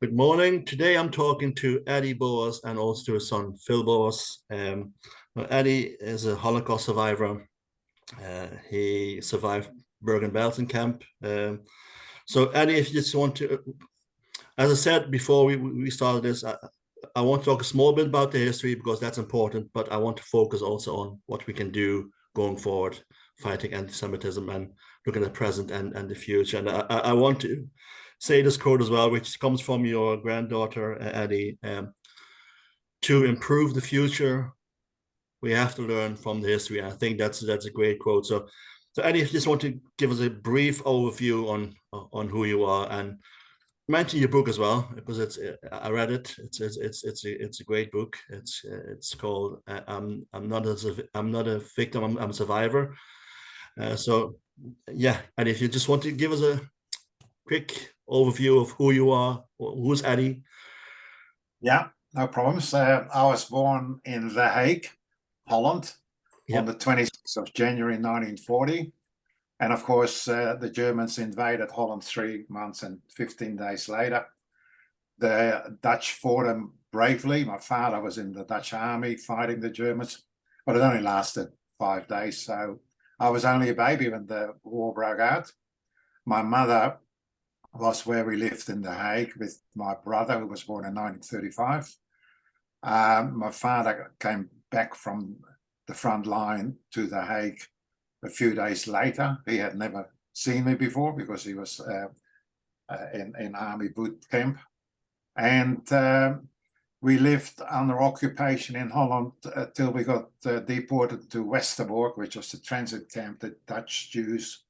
Good morning. Today I'm talking to Eddy Boas and also to his son Phil Boas. Eddy is a Holocaust survivor. He survived Bergen Belsen camp. So Eddy, if you just want to, as I said before we started this, I want to talk a small bit about the history because that's important, but I want to focus also on what we can do going forward, fighting anti-Semitism and looking at the present and the future. And I want to say this quote as well, which comes from your granddaughter, Eddy. To improve the future, we have to learn from the history. And I think that's a great quote. So Eddy, if you just want to give us a brief overview on who you are and mention your book as well, because I read it. It's a great book. It's called I'm not a victim. I'm a survivor. So yeah, and if you just want to give us a quick overview of who you are, who's Eddy? Yeah, no problems. I was born in The Hague, Holland, on the 26th of January 1940. And of course, the Germans invaded Holland 3 months and 15 days later. The Dutch fought them bravely. My father was in the Dutch army fighting the Germans, but it only lasted 5 days. So I was only a baby when the war broke out. My mother was where we lived in The Hague with my brother, who was born in 1935. My father came back from the front line to The Hague a few days later. He had never seen me before because he was in army boot camp. And we lived under occupation in Holland till we got deported to Westerbork, which was the transit camp that Dutch Jews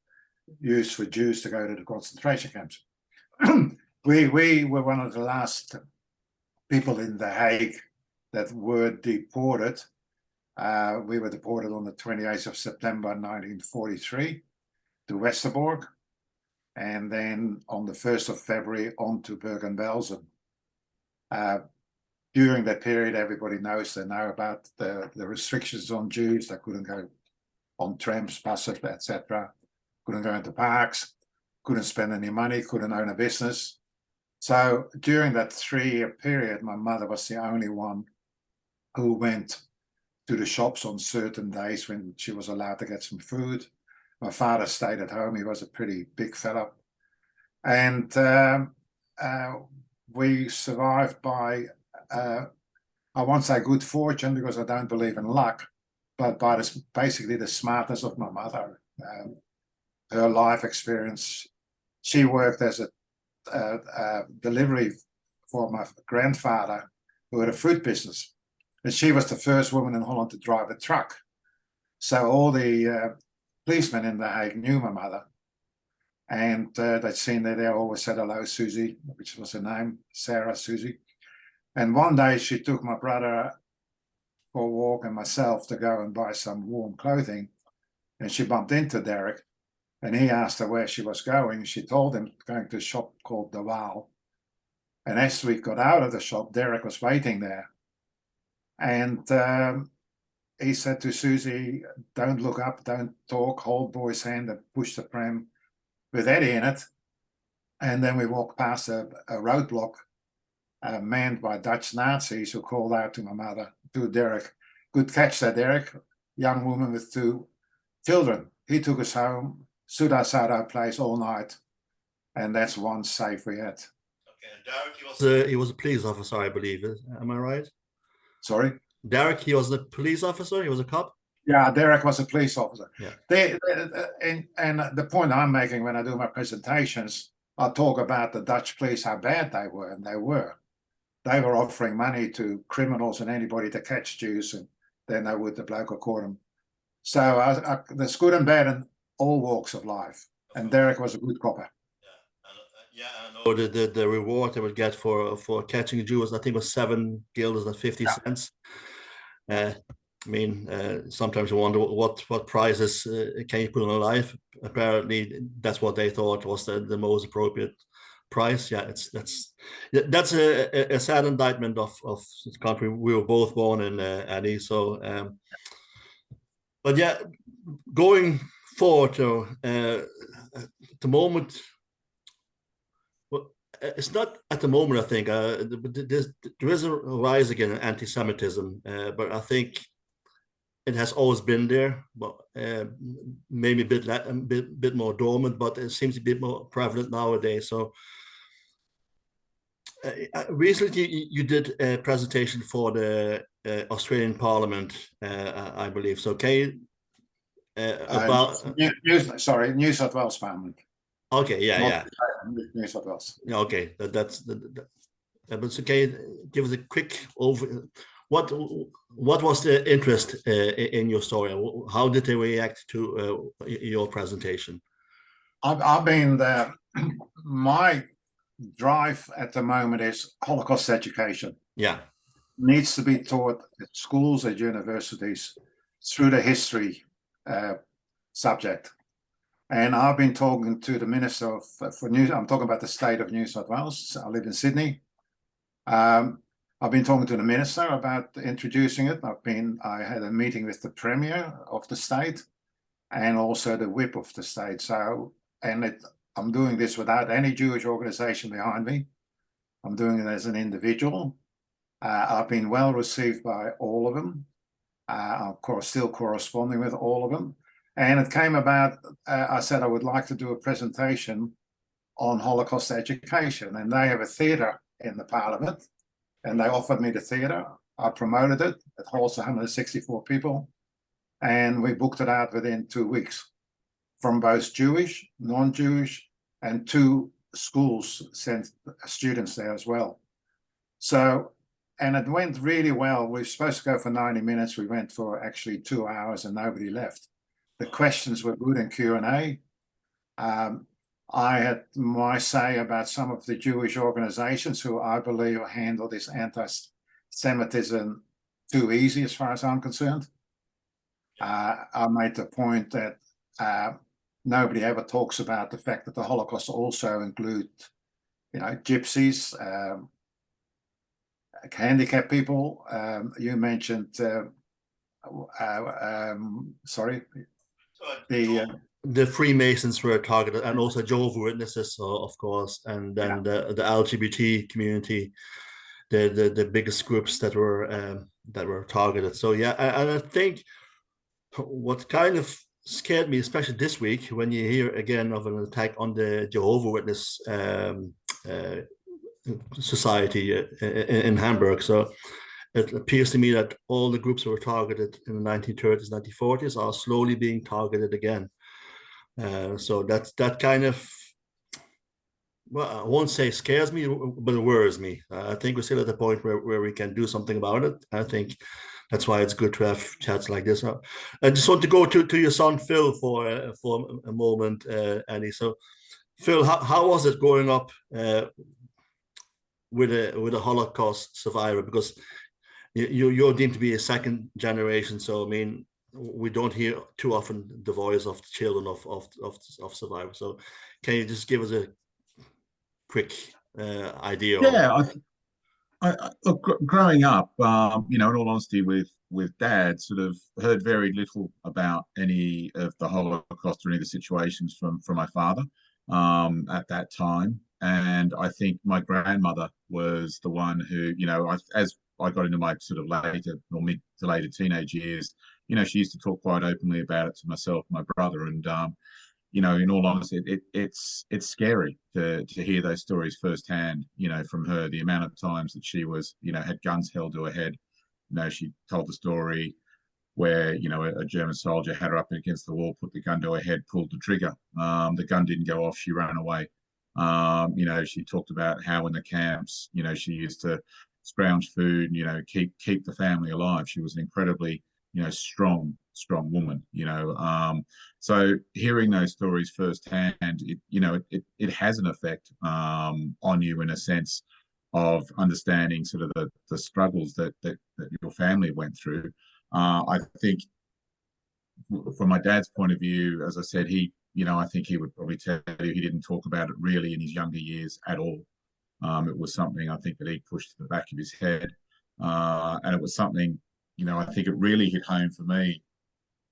used for Jews to go to the concentration camps. We were one of the last people in The Hague that were deported. We were deported on the 28th of September 1943 to Westerbork, and then on the 1st of February on to Bergen Belsen. During that period, everybody knows about the restrictions on Jews. They couldn't go on trams, buses, etc. Couldn't go into parks, couldn't spend any money, couldn't own a business. So during that 3-year period, my mother was the only one who went to the shops on certain days when she was allowed to get some food. My father stayed at home. He was a pretty big fella. And we survived by, I won't say good fortune because I don't believe in luck, but by basically the smartness of my mother, her life experience. She worked as a delivery for my grandfather, who had a fruit business. And she was the first woman in Holland to drive a truck. So all the policemen in The Hague knew my mother. And they'd seen that they always said, "Hello, Susie," which was her name, Sarah, Susie. And one day she took my brother for a walk and myself to go and buy some warm clothing. And she bumped into Derek. And he asked her where she was going. She told him going to a shop called the Waal. And as we got out of the shop, Derek was waiting there. And he said to Susie, "Don't look up, don't talk, hold boy's hand and push the pram with Eddy in it." And then we walked past a roadblock manned by Dutch Nazis who called out to my mother, to Derek, "Good catch there, Derek." Young woman with 2 children. He took us home, stood outside our place all night. And that's one safe we had. Okay, and Derek, he was a police officer, I believe. Am I right? Sorry? Derek, he was a police officer? He was a cop? Yeah, Derek was a police officer. Yeah. And the point I'm making when I do my presentations, I talk about the Dutch police, how bad they were, and they were. They were offering money to criminals and anybody to catch Jews, and then they would, the bloke would caught them. So there's good and bad in all walks of life, and Derek was a good copper. Yeah, I know the reward they would get for catching Jews, I think, was 7 guilders and 50 cents. I mean, sometimes you wonder what prices can you put on a life. Apparently, that's what they thought was the most appropriate price. Yeah, that's a sad indictment of the country we were both born in, Eddy. So, but yeah, going forward to the moment. it's not at the moment, I think. There is a rise again in anti-Semitism, but I think it has always been there, but maybe a bit more dormant, but it seems a bit more prevalent nowadays. So recently you did a presentation for the Australian Parliament, I believe. So can you about New South Wales Parliament. Okay, yeah, Not yeah. New South Wales. Yeah, okay, but so can you give us a quick over what was the interest in your story? How did they react to your presentation? I've been there. My drive at the moment is Holocaust education. Yeah, Needs to be taught at schools, at universities, through the history subject. And I've been talking to the Minister of I'm talking about the state of New South Wales. I live in Sydney. I've been talking to the Minister about introducing it. I had a meeting with the Premier of the state and also the Whip of the state. So, I'm doing this without any Jewish organization behind me. I'm doing it as an individual. I've been well received by all of them. I'm still corresponding with all of them. And it came about, I said I would like to do a presentation on Holocaust education. And they have a theatre in the Parliament. And they offered me the theatre. I promoted it. It holds 164 people. And we booked it out within 2 weeks from both Jewish, non-Jewish, and 2 schools sent students there as well. So, and it went really well. We were supposed to go for 90 minutes. We went for actually 2 hours and nobody left. The questions were good in Q&A. I had my say about some of the Jewish organizations who I believe handle this anti-Semitism too easy as far as I'm concerned. I made the point that nobody ever talks about the fact that the Holocaust also include, gypsies, handicapped people. You mentioned, the Freemasons were targeted, and also Jehovah's Witnesses, of course, and then the LGBT community, the biggest groups that were targeted. So yeah, and I think what kind of scared me, especially this week, when you hear again of an attack on the Jehovah's Witness society in Hamburg. So it appears to me that all the groups that were targeted in the 1930s, 1940s are slowly being targeted again. So that kind of, well, I won't say scares me, but it worries me. I think we're still at the point where we can do something about it. I think that's why it's good to have chats like this. I just want to go to your son Phil for a moment, Annie. So, Phil, how was it growing up with a Holocaust survivor? Because you're deemed to be a second generation. So I mean, we don't hear too often the voice of the children of survivors. So can you just give us a quick idea? Yeah, look, growing up, in all honesty, with Dad, sort of heard very little about any of the Holocaust or any of the situations from my father at that time. And I think my grandmother was the one who, as I got into my sort of later or mid to later teenage years, she used to talk quite openly about it to myself, my brother, and in all honesty, it's scary to hear those stories firsthand, from her. The amount of times that she was, had guns held to her head. She told the story where, a German soldier had her up against the wall, put the gun to her head, pulled the trigger. The gun didn't go off. She ran away. She talked about how in the camps, she used to scrounge food, keep the family alive. She was an incredibly, strong woman, so hearing those stories firsthand, it has an effect on you in a sense of understanding sort of the struggles that your family went through. I think from my dad's point of view, as I said, I think he would probably tell you he didn't talk about it really in his younger years at all. It was something I think that he pushed to the back of his head. And it was something, I think it really hit home for me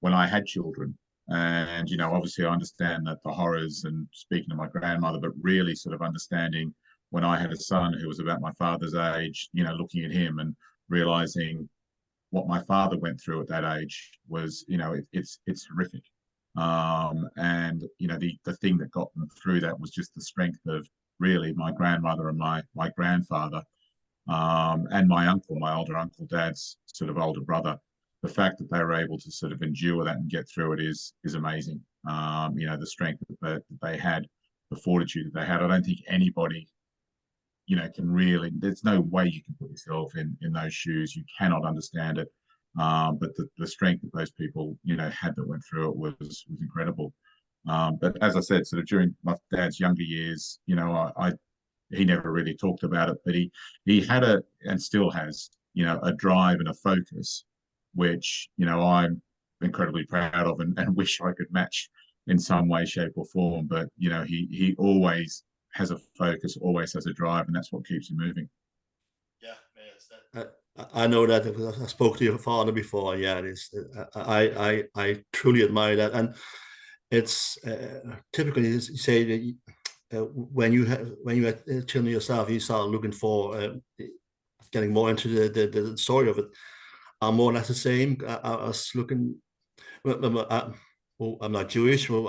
when I had children. And, obviously I understand that the horrors and speaking to my grandmother, but really sort of understanding when I had a son who was about my father's age, you know, looking at him and realizing what my father went through at that age was, you know, it's horrific. And you know, the thing that got them through that was just the strength of really my grandmother and my grandfather, and my uncle, my older uncle, dad's sort of older brother. The fact that they were able to sort of endure that and get through it is amazing. You know, the strength that they had, the fortitude that they had. I don't think anybody, you know, can really. There's no way you can put yourself in those shoes. You cannot understand it. But the strength that those people, you know, had that went through it was incredible. But as I said, sort of during my dad's younger years, you know, I he never really talked about it, but he had a and still has, you know, a drive and a focus, which, you know, I'm incredibly proud of and wish I could match in some way, shape, or form. But you know, he always has a focus, always has a drive, and that's what keeps him moving. Yeah, I know that because I spoke to your father before. Yeah, it's I truly admire that, and it's typically you say that when you had children yourself, you start looking for getting more into the story of it. I'm more or less the same. I was looking. Well, I'm not Jewish. Well,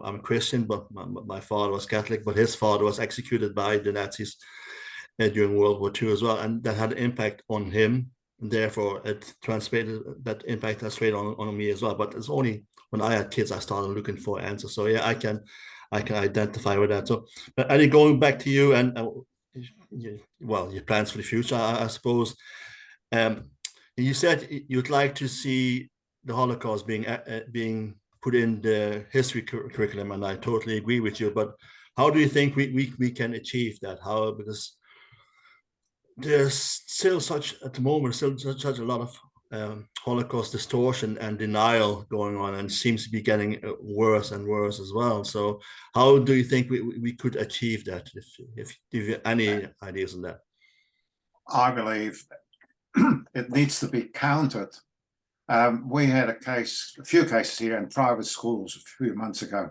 I'm Christian, but my father was Catholic. But his father was executed by the Nazis during World War II as well, and that had an impact on him. And therefore, it translated that impact straight on me as well. But it's only when I had kids I started looking for answers. So yeah, I can identify with that. So, but Eddie, going back to you and well, your plans for the future, I suppose. Um, you said you'd like to see the Holocaust being put in the history curriculum, and I totally agree with you. But how do you think we can achieve that? How, because there's still such at the moment still such a lot of Holocaust distortion and denial going on, and seems to be getting worse and worse as well. So, how do you think we could achieve that? If you have any ideas on that? I believe it needs to be counted. We had a few cases here in private schools a few months ago,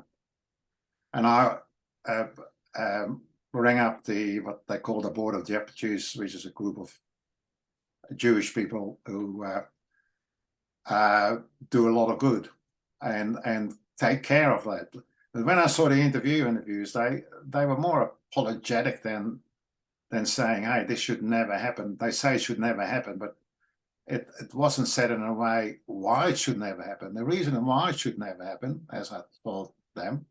and I rang up what they call the Board of Deputies, which is a group of Jewish people who do a lot of good and take care of that. But when I saw the interviews, they were more apologetic than saying, "Hey, this should never happen." They say it should never happen, but it wasn't said in a way why it should never happen. The reason why it should never happen, as I told them,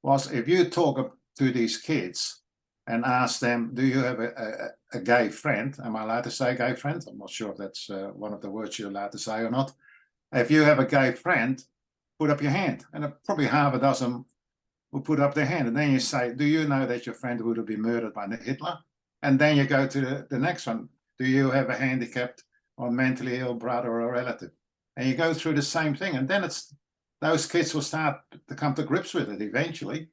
was if you talk to these kids and ask them, do you have a gay friend? Am I allowed to say gay friend? I'm not sure if that's one of the words you're allowed to say or not. If you have a gay friend, put up your hand. And probably half a dozen will put up their hand. And then you say, do you know that your friend would have been murdered by Hitler? And then you go to the next one. Do you have a handicapped or mentally ill brother or relative? And you go through the same thing. And then those kids will start to come to grips with it eventually,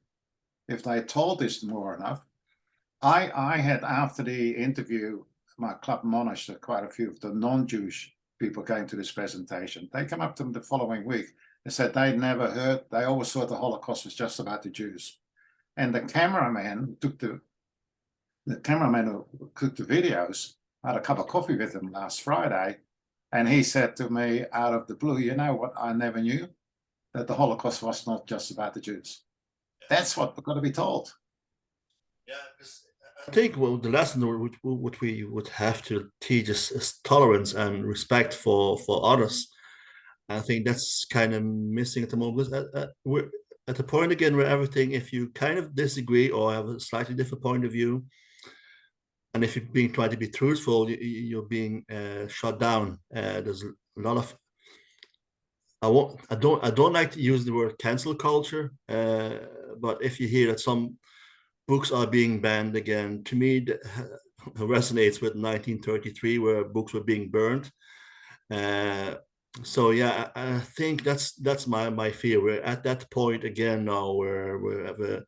if they told this more enough. I had, after the interview, my club monitors, quite a few of the non-Jewish people came to this presentation. They come up to me the following week and said they'd never heard, they always thought the Holocaust was just about the Jews. And the cameraman who took the videos, I had a cup of coffee with him last Friday, and he said to me out of the blue, you know what, I never knew that the Holocaust was not just about the Jews. That's what we've got to be told. Yeah, I think the lesson which we would have to teach is tolerance and respect for others. I think that's kind of missing at the moment. We're at the point again where everything, if you kind of disagree or have a slightly different point of view, and if you're being trying to be truthful, you're being shut down. There's a lot of I don't like to use the word cancel culture, but if you hear that some books are being banned again, to me that resonates with 1933, where books were being burned. So yeah, I think that's my fear. We're at that point again now where we have a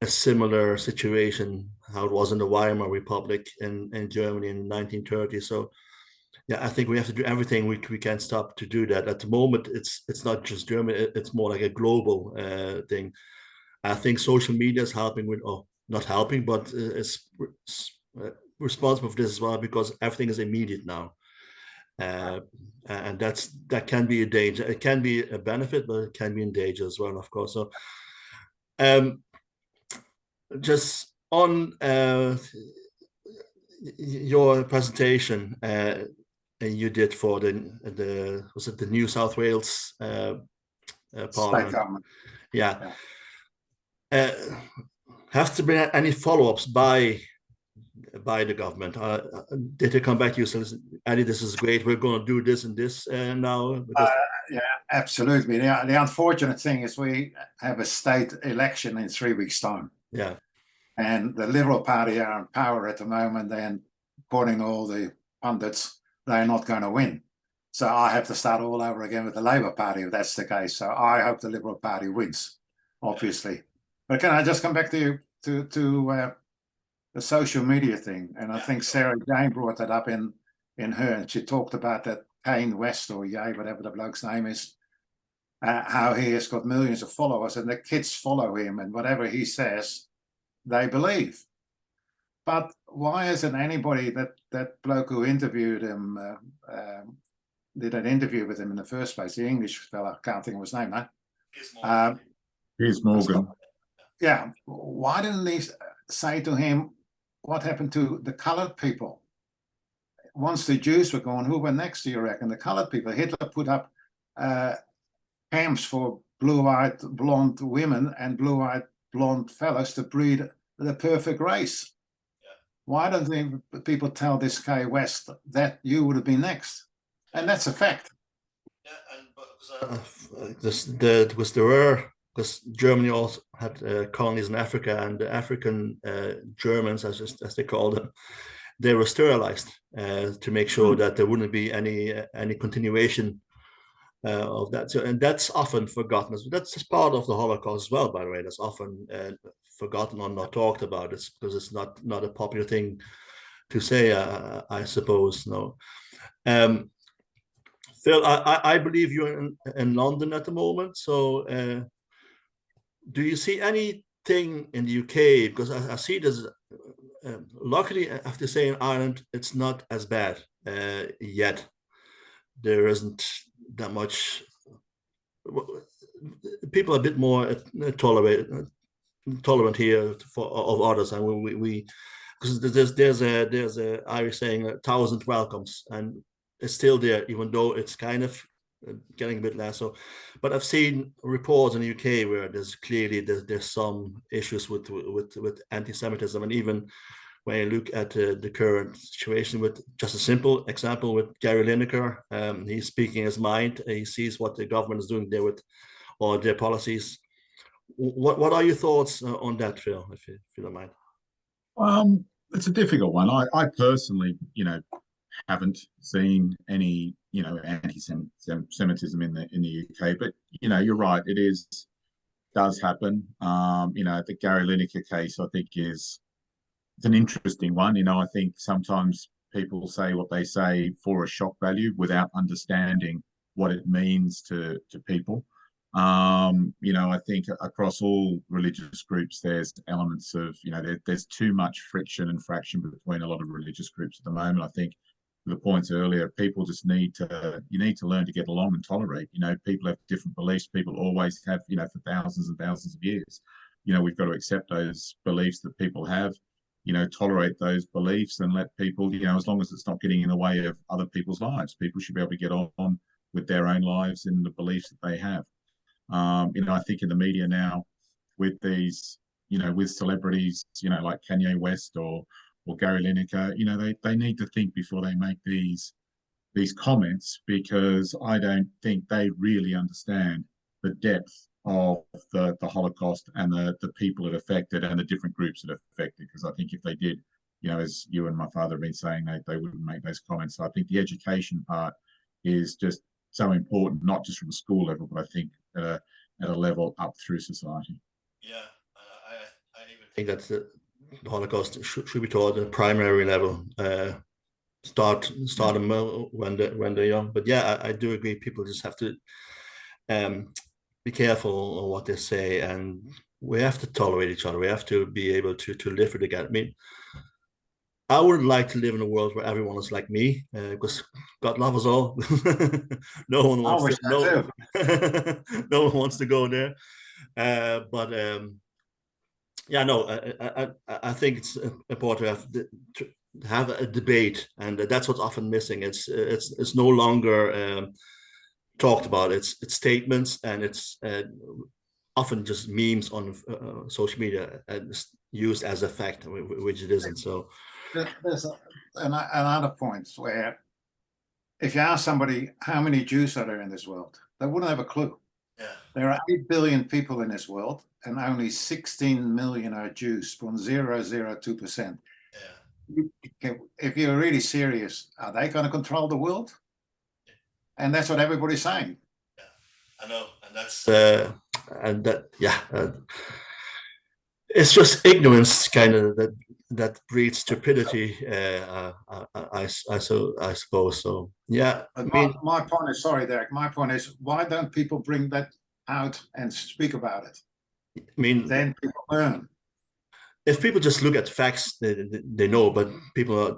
similar situation how it was in the Weimar Republic in Germany in 1930. So yeah, I think we have to do everything we can stop to do that. At the moment, it's not just Germany; it's more like a global thing. I think social media is helping with not helping, but is responsible for this as well, because everything is immediate now. And that can be a danger. It can be a benefit, but it can be in danger as well, of course. So just on your presentation you did for the was it the New South Wales Parliament? Yeah. Have to been any follow-ups by the government? Did they come back to you and say, Eddy, this is great, we're going to do this and this now? Because yeah, absolutely. The unfortunate thing is we have a state election in 3 weeks' time. Yeah. And the Liberal Party are in power at the moment, and according to all the pundits, they're not going to win. So I have to start all over again with the Labour Party if that's the case. So I hope the Liberal Party wins, obviously. But can I just come back to the social media thing? And I think Sarah Jane brought that up in her, and she talked about that Kane West, or Ye, whatever the bloke's name is, how he has got millions of followers, and the kids follow him, and whatever he says, they believe. But why isn't anybody, that bloke who interviewed him, did an interview with him in the first place, the English fella, I can't think of his name now. Piers Morgan. Yeah, why didn't they say to him, what happened to the colored people? Once the Jews were gone, who were next, do you reckon? The colored people. Hitler put up camps for blue-eyed blonde women and blue-eyed blonde fellas to breed the perfect race. Yeah. Why don't people tell this Kay West that you would have been next? And that's a fact. Yeah, and because Germany also had colonies in Africa, and the African Germans, as they call them, they were sterilized to make sure that there wouldn't be any continuation of that. So, and that's often forgotten. That's just part of the Holocaust as well, by the way. That's often forgotten or not talked about. It's because it's not a popular thing to say, I suppose. No. Phil, I believe you're in London at the moment. So do you see anything in the UK? Because I see there's, luckily, I have to say, in Ireland, it's not as bad yet. There isn't that much. People are a bit more tolerant here of others, and we because there's a Irish saying, 1,000 welcomes, and it's still there, even though it's kind of getting a bit less. So, but I've seen reports in the UK where there's clearly there's some issues with anti-Semitism, and even when you look at the current situation, with just a simple example with Gary Lineker, he's speaking his mind. He sees what the government is doing there with all their policies. What are your thoughts on that, Phil, if you don't mind? It's a difficult one. I personally, haven't seen any, anti-Semitism in the UK. But you're right. It does happen. The Gary Lineker case, I think, it's an interesting one. I think sometimes people say what they say for a shock value without understanding what it means to people. I think across all religious groups, there's elements of, there's too much friction and fraction between a lot of religious groups at the moment. I think the points earlier, people just need to learn to get along and tolerate. People have different beliefs. People always have, for thousands and thousands of years. We've got to accept those beliefs that people have, tolerate those beliefs, and let people, as long as it's not getting in the way of other people's lives, people should be able to get on with their own lives and the beliefs that they have. I think in the media now, with these, with celebrities, like Kanye West or Gary Lineker, they need to think before they make these comments, because I don't think they really understand the depth of the Holocaust and the people it affected and the different groups it affected. Because I think if they did, as you and my father have been saying, they wouldn't make those comments. So I think the education part is just so important, not just from a school level, but I think at a level up through society. Yeah, I even think that the Holocaust should be taught at a primary level. Start them when they're young. But yeah, I do agree. People just have to be careful on what they say, and we have to tolerate each other. We have to be able to live with together. I mean, I wouldn't like to live in a world where everyone is like me, because God love us all. No one I wants wish to. that No, too. no one wants to go there. But yeah, no, I think it's important to have a debate, and that's what's often missing. It's no longer talked about. It's statements, and it's often just memes on social media and used as a fact, which it isn't. So There's another point where if you ask somebody how many Jews are there in this world, they wouldn't have a clue. yeah, There are 8 billion people in this world, and only 16 million are Jews, 0.002%. yeah. If you're really serious, are they going to control the world? And that's what everybody's saying. I know, and that's and that, yeah, it's just ignorance, kind of, that breeds stupidity. I suppose so. Yeah, I mean, my point is, sorry, Derek. My point is, why don't people bring that out and speak about it? I mean, Then people learn. if people just look at facts, they know. But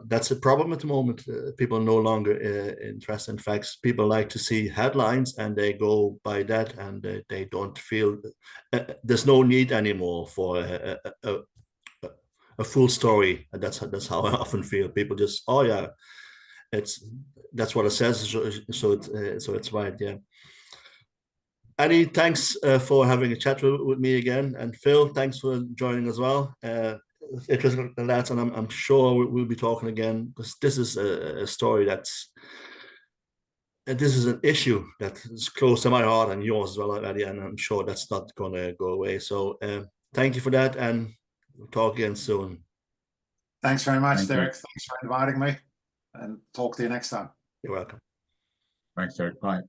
that's a problem at the moment. People are no longer interested in facts. People like to see headlines, and they go by that, and they don't feel there's no need anymore for a full story. And that's how I often feel. People just, oh yeah, that's what it says. So it's right. Yeah. Eddy, thanks for having a chat with me again, and Phil, thanks for joining as well. It was the lads, and I'm sure we'll be talking again, because this is a story this is an issue that is close to my heart and yours as well, Eddy, and I'm sure that's not going to go away. So thank you for that, and we'll talk again soon. Thanks very much, Thank you. Derek. Thanks for inviting me, and talk to you next time. You're welcome. Thanks, Derek. Bye.